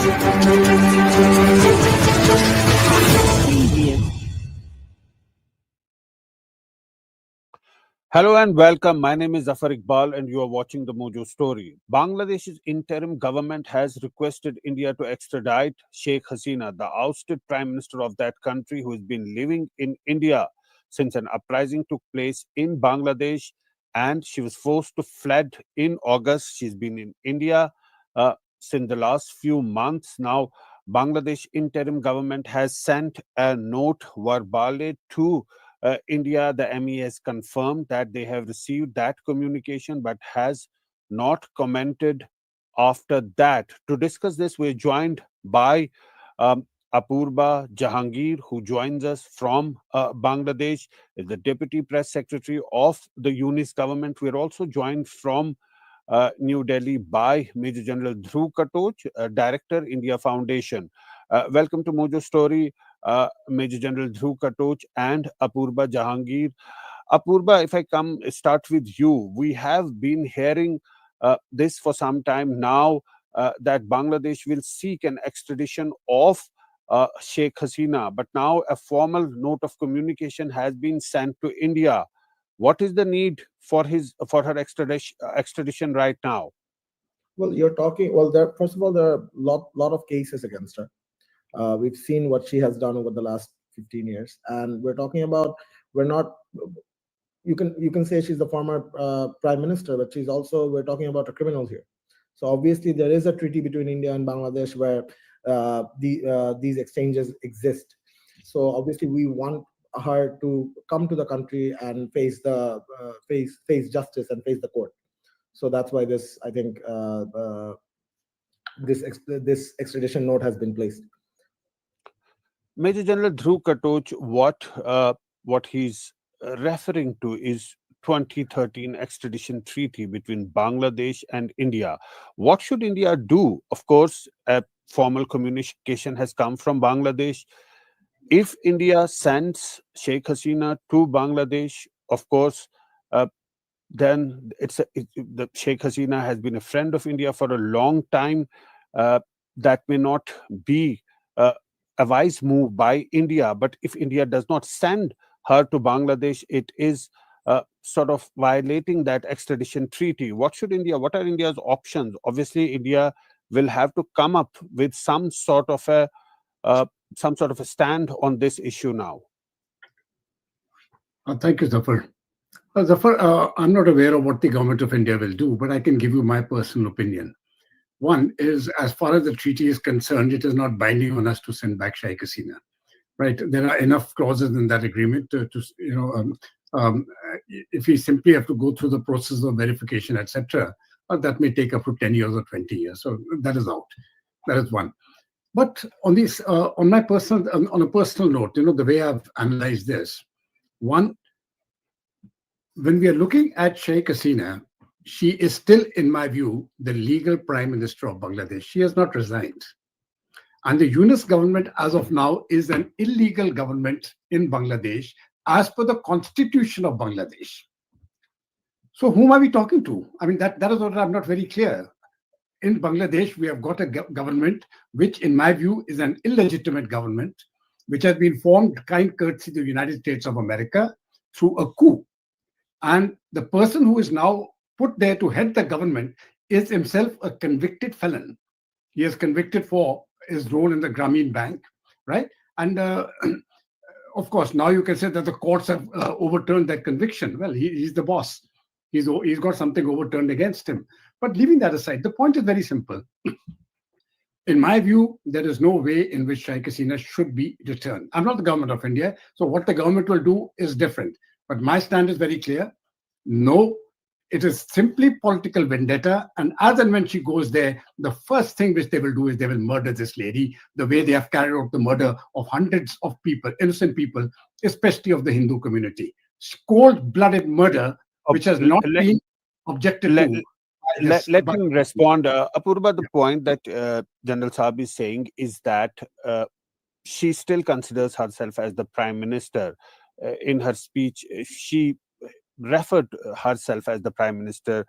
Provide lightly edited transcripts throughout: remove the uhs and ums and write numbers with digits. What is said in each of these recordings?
Hello and welcome. My name is Zaffar Iqbal and you are watching the Mojo Story. Bangladesh's interim government has requested India to extradite Sheikh Hasina, the ousted prime minister of that country who has been living in India since an uprising took place in Bangladesh and she was forced to fled in August. She's been in India since the last few months. Now, Bangladesh interim government has sent a note verbale to India. The ME has confirmed that they have received that communication but has not commented after that. To discuss this, we're joined by um, Apurba Jahangir, who joins us from Bangladesh, is the Deputy Press Secretary of the Yunus government. We're also joined from New Delhi by Major General Dhruv Katoch, Director, India Foundation. Welcome to Mojo Story, Major General Dhruv Katoch and Apurba Jahangir. Apurba, if I start with you, we have been hearing this for some time now that Bangladesh will seek an extradition of Sheikh Hasina, but now a formal note of communication has been sent to India. What is the need for her extradition right now? Well, you're talking. Well, first of all, there are lot of cases against her. We've seen what she has done over the last 15 years, and we're talking about. We're not. You can say she's the former prime minister, but she's also. We're talking about a criminal here. So obviously, there is a treaty between India and Bangladesh where these exchanges exist. So obviously, we want her to come to the country and face justice and face the court. So that's why this, I think, this extradition note has been placed. Major General Dhruv Katoch, what he's referring to is 2013 extradition treaty between Bangladesh and India. What should India do? Of course, a formal communication has come from Bangladesh. If India sends Sheikh Hasina to Bangladesh, of course, then the Sheikh Hasina has been a friend of India for a long time. That may not be a wise move by India, but if India does not send her to Bangladesh, it is sort of violating that extradition treaty. What are India's options? Obviously, India will have to come up with some sort of a stand on this issue now. Thank you, Zaffar. Zaffar, I'm not aware of what the government of India will do, but I can give you my personal opinion. One is, as far as the treaty is concerned, it is not binding on us to send back Sheikh Hasina. Right? There are enough clauses in that agreement if we simply have to go through the process of verification, etc., that may take up to 10 years or 20 years. So that is out. That is one. But on a personal note, the way I've analyzed this, one, when we are looking at Sheikh Hasina, she is still, in my view, the legal prime minister of Bangladesh. She has not resigned. And the Yunus government, as of now, is an illegal government in Bangladesh, as per the constitution of Bangladesh. So whom are we talking to? I mean, that is what I'm not very clear. In Bangladesh, we have got a government which, in my view, is an illegitimate government, which has been formed kind courtesy to the United States of America through a coup. And the person who is now put there to head the government is himself a convicted felon. He is convicted for his role in the Grameen Bank, right? And of course, now you can say that the courts have overturned that conviction. Well, he's the boss. He's got something overturned against him. But leaving that aside, the point is very simple. In my view, there is no way in which Sheikh Hasina should be returned. I'm not the government of India, so what the government will do is different. But my stand is very clear. No, it is simply political vendetta. And as and when she goes there, the first thing which they will do is they will murder this lady, the way they have carried out the murder of hundreds of people, innocent people, especially of the Hindu community. Cold-blooded murder, which has not been objected to. Let me respond. Apurba, the point that General Saab is saying is that she still considers herself as the prime minister. In her speech, she referred herself as the prime minister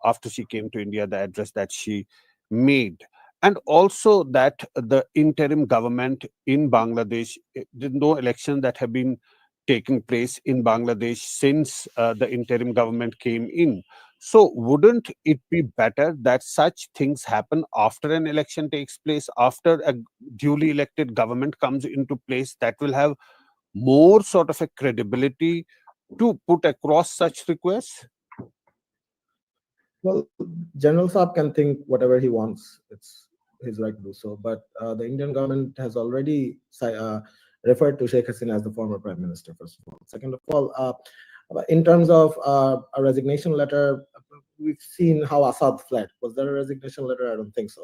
after she came to India, the address that she made. and also that the interim government in Bangladesh, there's no elections that have been taking place in Bangladesh since the interim government came in. So, wouldn't it be better that such things happen after an election takes place, after a duly elected government comes into place, that will have more sort of a credibility to put across such requests? Well, General Saab can think whatever he wants. It's his right to do so. But the Indian government has already referred to Sheikh Hasina as the former prime minister, first of all. Second of all, in terms of a resignation letter, we've seen how Assad fled. Was there a resignation letter? I don't think so.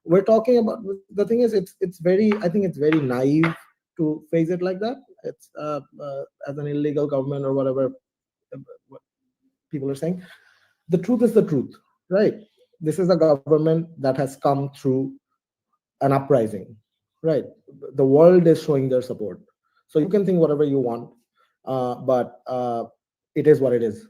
We're talking about, the thing is, it's very, I think it's very naive to phrase it like that. It's as an illegal government or whatever what people are saying. The truth is the truth, right? This is a government that has come through an uprising, right? The world is showing their support. So you can think whatever you want, but it is what it is.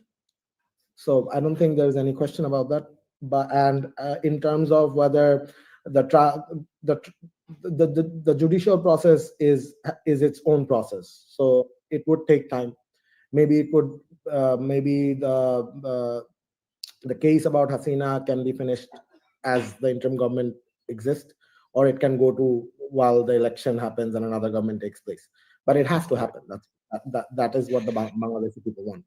So I don't think there's any question about that. But and in terms of whether the tra- the judicial process is its own process, so it would take time. Maybe it would maybe the case about Hasina can be finished as the interim government exists, or it can go to while the election happens and another government takes place. But it has to happen. That is what the Bangladeshi people want.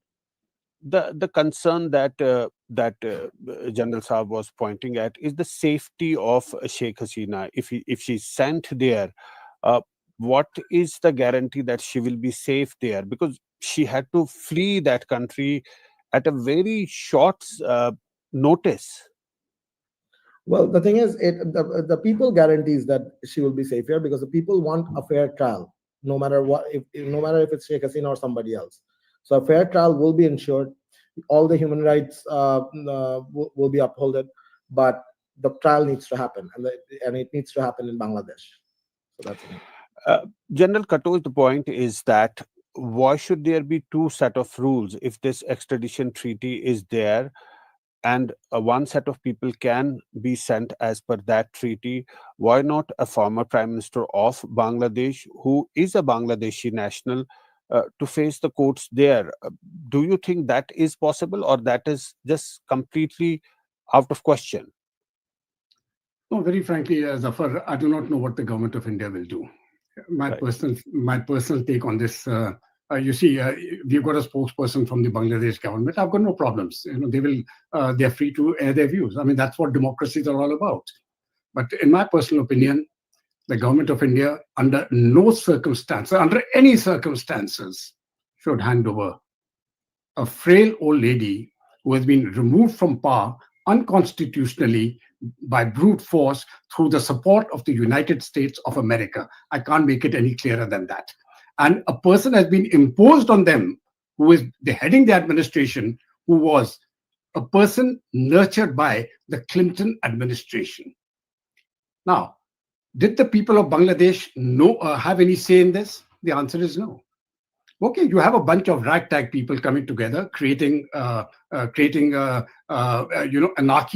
The concern that General Saab was pointing at is the safety of Sheikh Hasina. If she's sent there, uh, what is the guarantee that she will be safe there? Because she had to flee that country at a very short notice. Well, the thing is, the people guarantees that she will be safe here because the people want a fair trial, no matter what, no matter if it's Sheikh Hasina or somebody else. So a fair trial will be ensured. All the human rights will be upheld, but the trial needs to happen, and it needs to happen in Bangladesh. So that's it. General Katoch, the point is that why should there be two set of rules if this extradition treaty is there, and one set of people can be sent as per that treaty? Why not a former prime minister of Bangladesh who is a Bangladeshi national to face the courts there? Do you think that is possible, or that is just completely out of question? No, very frankly, Zafar, I do not know what the government of India will do. Right. My personal take on this. You see, we've got a spokesperson from the Bangladesh government. I've got no problems. You know, they're free to air their views. I mean, that's what democracies are all about. But in my personal opinion, the government of India, under no circumstance, under any circumstances, should hand over a frail old lady who has been removed from power unconstitutionally by brute force through the support of the United States of America. I can't make it any clearer than that. And a person has been imposed on them who is heading the administration, who was a person nurtured by the Clinton administration. Now, did the people of Bangladesh have any say in this? The answer is no. Okay, you have a bunch of ragtag people coming together, creating anarchy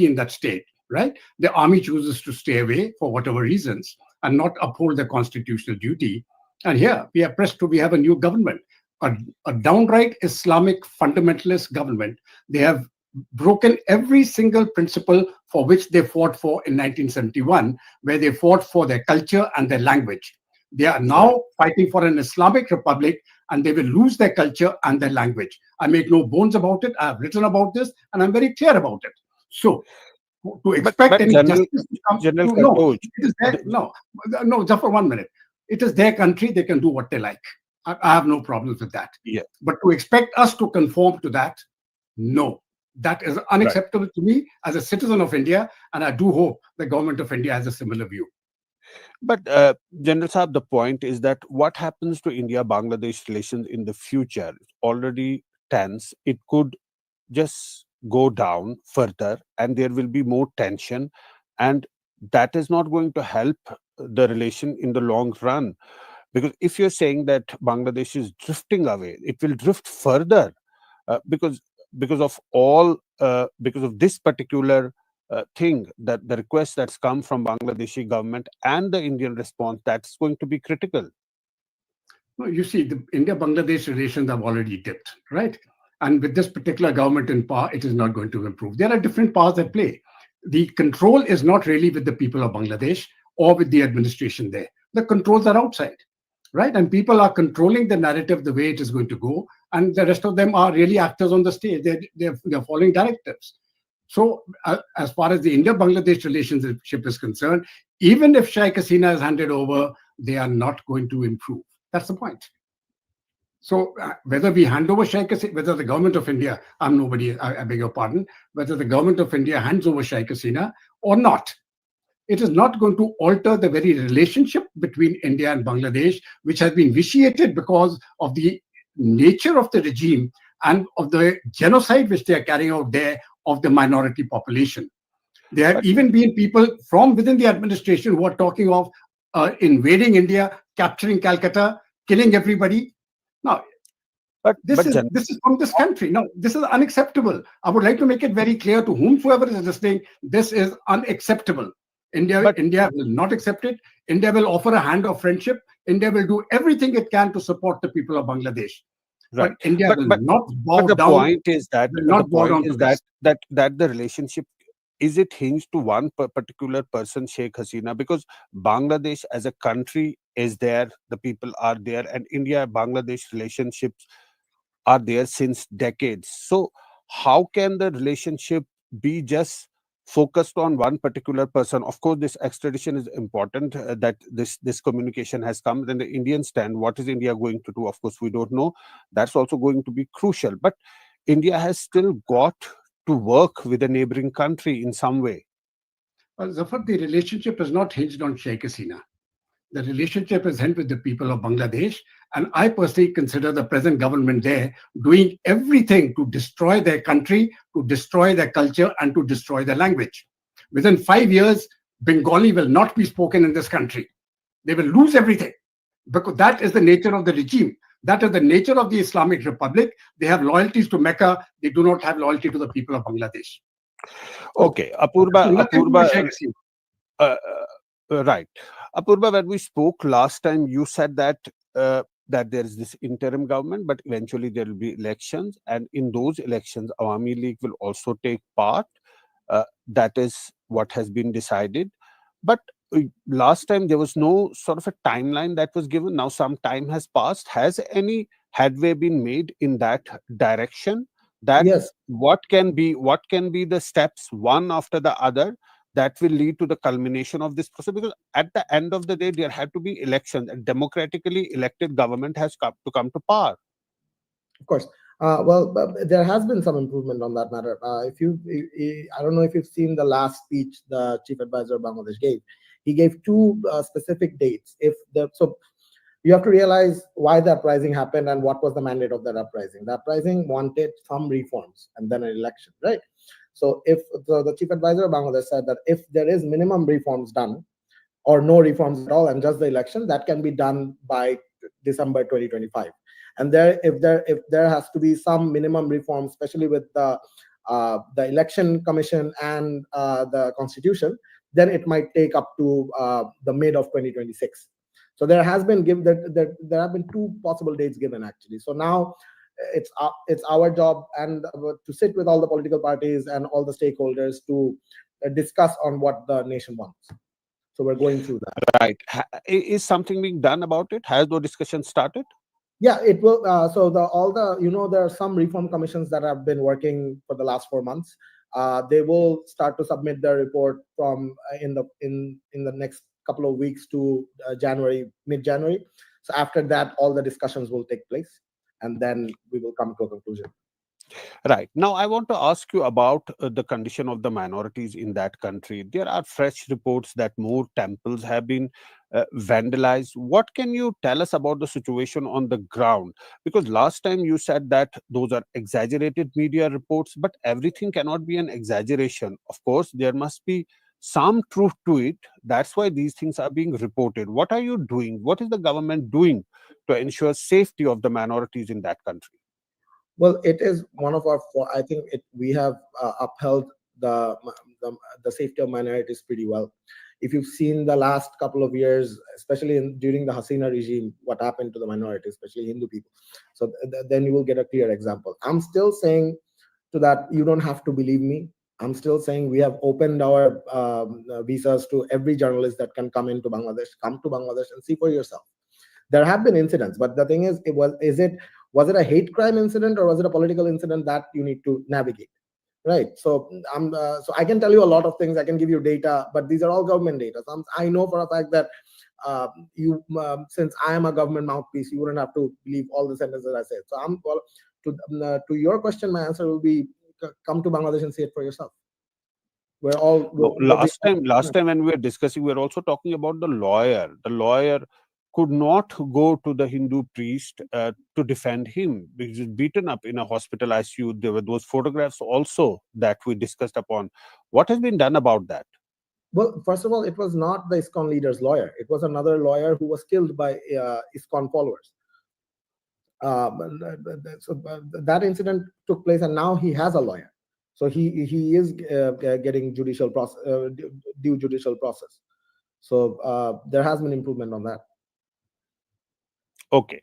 in that state, right? The army chooses to stay away for whatever reasons and not uphold their constitutional duty. And here we are pressed to, we have a new government, a downright Islamic fundamentalist government. They have broken every single principle for which they fought for in 1971, where they fought for their culture and their language. They are now fighting for an Islamic republic, and they will lose their culture and their language. I make no bones about it. I have written about this, and I'm very clear about it. So, to expect any General, justice to come, General no, Katoch, it is their, no, just for 1 minute. It is their country. They can do what they like. I have no problems with that. yeah, But to expect us to conform to that, no. That is unacceptable to me as a citizen of India, and I do hope the government of India has a similar view. but General Saab, the point is that what happens to India-Bangladesh relations in the future is already tense. It could just go down further, and there will be more tension, and that is not going to help the relation in the long run. Because if you're saying that Bangladesh is drifting away, it will drift further because of all because of this particular think that the request that's come from Bangladeshi government and the Indian response, that's going to be critical? No, you see, the India-Bangladesh relations have already dipped, right? And with this particular government in power, it is not going to improve. There are different powers at play. The control is not really with the people of Bangladesh or with the administration there. The controls are outside, right? And people are controlling the narrative the way it is going to go, and the rest of them are really actors on the stage. They're following directives. So, as far as the India-Bangladesh relationship is concerned, even if Sheikh Hasina is handed over, they are not going to improve. That's the point. So whether we hand over Sheikh Hasina, whether the government of India, I'm nobody, I beg your pardon, whether the government of India hands over Sheikh Hasina or not, it is not going to alter the very relationship between India and Bangladesh, which has been vitiated because of the nature of the regime and of the genocide which they are carrying out there of the minority population. There have But even been people from within the administration who are talking of invading India, capturing Calcutta, killing everybody. Now, but this is from this country. No, this is unacceptable. I would like to make it very clear to whomsoever is listening, this is unacceptable. but India will not accept it. India will offer a hand of friendship. India will do everything it can to support the people of Bangladesh. But right. India But will but not but bow the down, point is that will not bow down to this. the relationship, is it hinged to one particular person, Sheikh Hasina? Because Bangladesh as a country is there, the people are there, and India Bangladesh relationships are there since decades. So how can the relationship be just focused on one particular person? Of course, this extradition is important, that this communication has come. Then the Indian stand, what is India going to do? Of course, we don't know. That's also going to be crucial. But India has still got to work with a neighboring country in some way. Zafar, the relationship is not hinged on Sheikh Hasina. The relationship is held with the people of Bangladesh. And I personally consider the present government there doing everything to destroy their country, to destroy their culture, and to destroy their language. Within 5 years, Bengali will not be spoken in this country. They will lose everything because that is the nature of the regime. That is the nature of the Islamic Republic. They have loyalties to Mecca. They do not have loyalty to the people of Bangladesh. So, Okay, Apurba, nothing to do with Apurba, Sheikh Hasina. uh, right. Apurba, when we spoke last time, you said that that there is this interim government, but eventually there will be elections, and in those elections, Awami League will also take part. That is what has been decided. But last time there was no sort of a timeline that was given. Now some time has passed. Has any headway been made in that direction? That Yes. what can be the steps one after the other that will lead to the culmination of this process? Because at the end of the day, there had to be elections. A democratically elected government has come to power. Of course. Well, there has been some improvement on that matter. I don't know if you've seen the last speech the chief advisor of Bangladesh gave. He gave two specific dates. So you have to realize why the uprising happened and what was the mandate of that uprising. The uprising wanted some reforms and then an election, right? So if the chief advisor of Bangladesh said that if there is minimum reforms done or no reforms at all and just the election, that can be done by December 2025. And if there has to be some minimum reform, especially with the election commission and the constitution, then it might take up to the mid of 2026. So there has been there have been two possible dates given actually. So now it's our job and to sit with all the political parties and all the stakeholders to discuss on what the nation wants. So we're going through that. Right. Is something being done about it? Has the discussion started? Yeah, it will. So there are some reform commissions that have been working for the last 4 months. They will start to submit their report from in the next couple of weeks to mid-January. So after that, all the discussions will take place, and then we will come to a conclusion. Right. Now, I want to ask you about the condition of the minorities in that country. There are fresh reports that more temples have been vandalized. What can you tell us about the situation on the ground? Because last time you said that those are exaggerated media reports, but everything cannot be an exaggeration. Of course, there must be some truth to it. That's why these things are being reported. What are you doing? What is the government doing to ensure safety of the minorities in that country? Well, it is one of our. I think we have upheld the the safety of minorities pretty well. If you've seen the last couple of years, especially during the Hasina regime, what happened to the minorities, especially Hindu people, so then you will get a clear example. I'm still saying to that, you don't have to believe me. I'm still saying we have opened our visas to every journalist that can come into Bangladesh. Come to Bangladesh and see for yourself. There have been incidents, but the thing is, was it a hate crime incident, or was it a political incident that you need to navigate? Right. So so I can tell you a lot of things. I can give you data, but these are all government data. So I know for a fact that since I am a government mouthpiece, you wouldn't have to believe all the sentences I said. So to your question, my answer will be come to Bangladesh and see it for yourself. We're all No, last time when we were discussing, we were also talking about the lawyer. The lawyer could not go to the Hindu priest to defend him because he was beaten up in a hospital ICU. There were those photographs also that we discussed upon. What has been done about that? Well, first of all, it was not the ISKCON leader's lawyer. It was another lawyer who was killed by ISKCON followers. So that incident took place, and now he has a lawyer. So he is getting judicial process, due judicial process. So there has been improvement on that. Okay.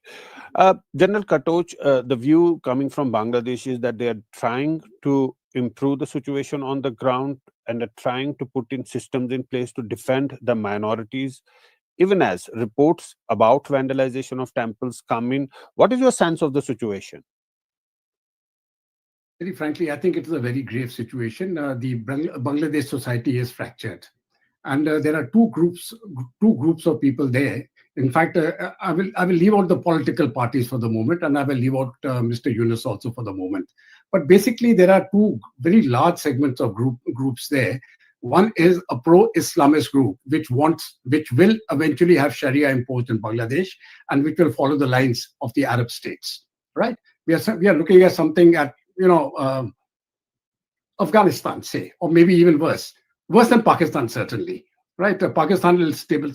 General Katoch, the view coming from Bangladesh is that they are trying to improve the situation on the ground and are trying to put in systems in place to defend the minorities, even as reports about vandalization of temples come in. What is your sense of the situation? Very frankly, I think it is a very grave situation. The Bangladesh society is fractured, and there are two groups of people there. In fact, I will leave out the political parties for the moment, and I will leave out Mr. Yunus also for the moment. But basically, there are two very large segments of groups there. One is a pro-Islamist group, which will eventually have Sharia imposed in Bangladesh, and which will follow the lines of the Arab states. Right? We are looking at something at Afghanistan, say, or maybe even worse than Pakistan, certainly. Right? Pakistan will still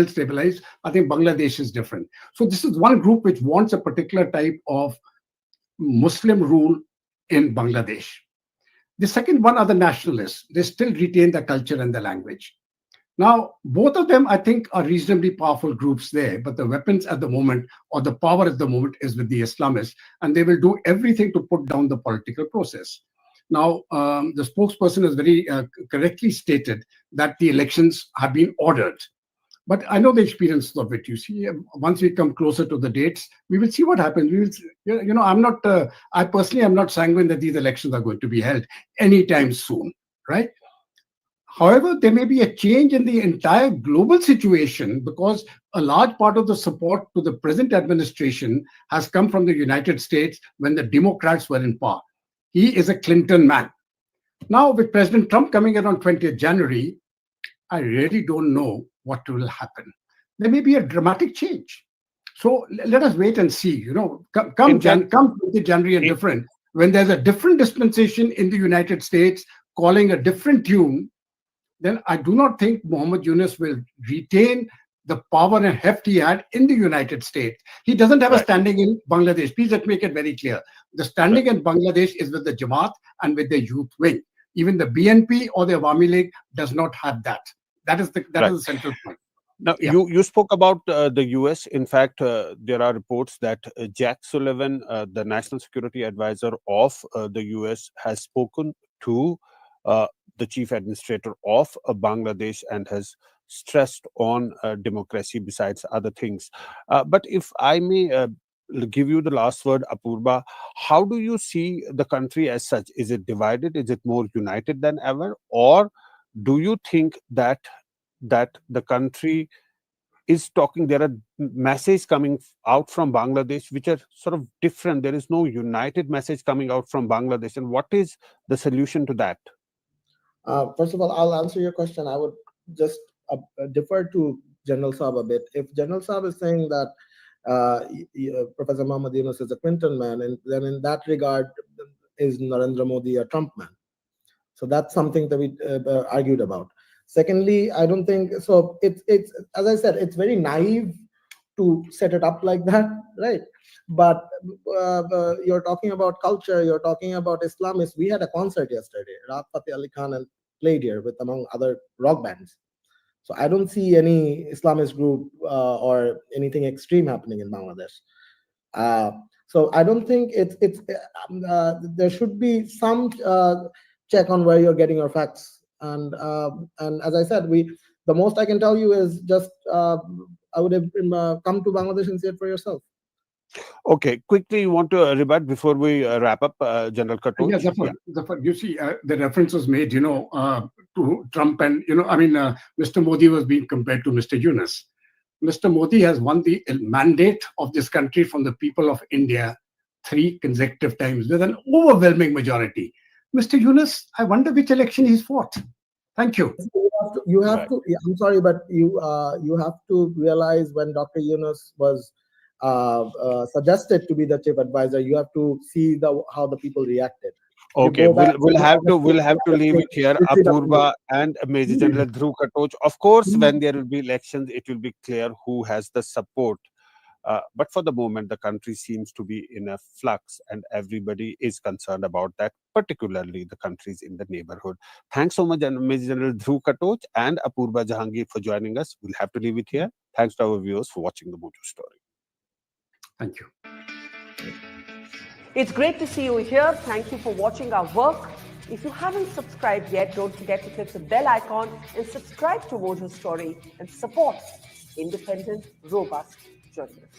stabilize. I think Bangladesh is different. So this is one group which wants a particular type of Muslim rule in Bangladesh. The second one are the nationalists. They still retain the culture and the language. Now, both of them, I think, are reasonably powerful groups there, but the weapons at the moment, or the power at the moment, is with the Islamists, and they will do everything to put down the political process. Now, the spokesperson has very correctly stated that the elections have been ordered. But I know the experience of it. You see, once we come closer to the dates, we will see what happens. We will, I personally am not sanguine that these elections are going to be held anytime soon, right? However, there may be a change in the entire global situation because a large part of the support to the present administration has come from the United States when the Democrats were in power. He is a Clinton man. Now, with President Trump coming in on 20th January, I really don't know what will happen. There may be a dramatic change. So let us wait and see. Come 20th January and different. When there's a different dispensation in the United States calling a different tune, then I do not think Mohammad Yunus will retain the power and heft he had in the United States. He doesn't have a standing in Bangladesh. Please let's make it very clear. The standing in Bangladesh is with the Jamaat and with the youth wing. Even the BNP or the Awami League does not have that. That is the central point. Now, you spoke about the US. In fact, there are reports that Jack Sullivan, the national security advisor of the US, has spoken to the chief administrator of Bangladesh and has stressed on democracy besides other things. But if I may give you the last word, Apurba, how do you see the country as such? Is it divided? Is it more united than ever? Or do you think that the country is talking, there are messages coming out from Bangladesh which are sort of different? There is no united message coming out from Bangladesh. And what is the solution to that? First of all, I'll answer your question. I would just defer to General Saab a bit. If General Saab is saying that Professor Mohammad Yunus is a Clinton man, and then in that regard, is Narendra Modi a Trump man? So that's something that we argued about. Secondly, I don't think so. It's as I said, it's very naive to set it up like that, right? But you're talking about culture, you're talking about Islamists. We had a concert yesterday, Raat Fateh Ali Khan and played here with among other rock bands. So I don't see any Islamist group or anything extreme happening in Bangladesh. So I don't think there should be some check on where you're getting your facts. And as I said, the most I can tell you is just I would have come to Bangladesh and see it for yourself. Okay, quickly, you want to rebut before we wrap up, General Katoch? Yeah, Zaffar, you see, the reference was made, to Trump, and Mr. Modi was being compared to Mr. Yunus. Mr. Modi has won the mandate of this country from the people of India 3 consecutive times with an overwhelming majority. Mr. Yunus, I wonder which election he's fought. Thank you. You have to. I'm sorry, but you have to realize when Dr. Yunus was suggested to be the chief advisor, you have to see how the people reacted. Okay, we'll have to leave it here. Apurba and Major General Dhruv Katoch. Of course, when there will be elections, it will be clear who has the support. But for the moment, the country seems to be in a flux, and everybody is concerned about that, particularly the countries in the neighborhood. Thanks so much, Major General Dhruv Katoch and Apurba Jahangir, for joining us. We'll have to leave it here. Thanks to our viewers for watching the Mojo Story. Thank you. It's great to see you here. Thank you for watching our work. If you haven't subscribed yet, don't forget to click the bell icon and subscribe to Mojo Story and support independent, robust journalism.